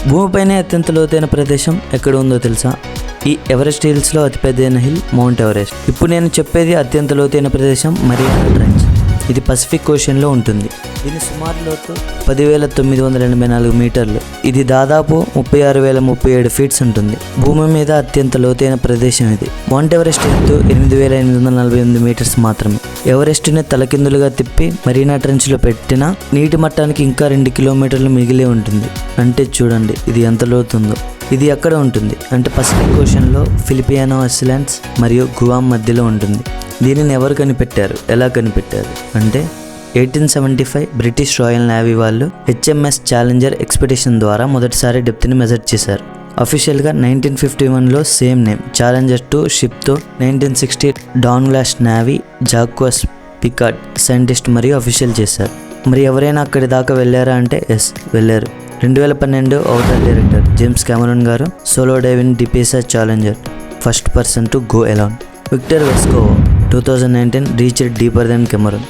భూమిపైనే అత్యంత లోతైన ప్రదేశం ఎక్కడ ఉందో తెలుసా? ఈ ఎవరెస్ట్ హిల్స్లో అతిపెద్దైన హిల్ మౌంట్ ఎవరెస్ట్. ఇప్పుడు నేను చెప్పేది అత్యంత లోతైన ప్రదేశం మరియానా ట్రెంచ్. ఇది పసిఫిక్ ఓషన్లో ఉంటుంది. దీని సుమారు లోతు 10,984 మీటర్లు. ఇది దాదాపు 36,037 ఫీట్స్ ఉంటుంది. భూమి మీద అత్యంత లోతైన ప్రదేశం ఇది. మౌంట్ ఎవరెస్ట్ ఎత్తు 8,848 మీటర్స్ మాత్రమే. ఎవరెస్ట్ని తలకిందులుగా తిప్పి మరీనా ట్రెంచ్లో పెట్టిన నీటి మట్టానికి ఇంకా 2 కిలోమీటర్లు మిగిలి ఉంటుంది. అంటే చూడండి ఇది ఎంత లోతుందో. ఇది ఎక్కడ ఉంటుంది అంటే పసిఫిక్ ఓషన్లో ఫిలిపియానో ఐలాండ్స్ మరియు గువామ్ మధ్యలో ఉంటుంది. దీనిని ఎవరు కనిపెట్టారు, ఎలా కనిపెట్టారు అంటే 1875 బ్రిటిష్ రాయల్ నేవీ వాళ్ళు HMS ఛాలెంజర్ ఎక్స్పెడిషన్ ద్వారా మొదటిసారి డెప్త్ని మెజర్ చేశారు. అఫీషియల్గా 1951లో సేమ్ నేమ్ ఛాలెంజర్ 2 షిప్తో 1960 డాన్గ్లాస్ నేవీ జాక్వస్ పికార్డ్ సైంటిస్ట్ మరియు అఫీషియల్ చేశారు. మరి ఎవరైనా అక్కడి దాకా వెళ్ళారా అంటే ఎస్ వెళ్ళారు. 2012 అవుటర్ డైరెక్టర్ జేమ్స్ కెమెరాన్ గారు సోలో డైవింగ్ డిపేసా Challenger first person to go alone. Victor Vescovo 2019 reached deeper than Cameron.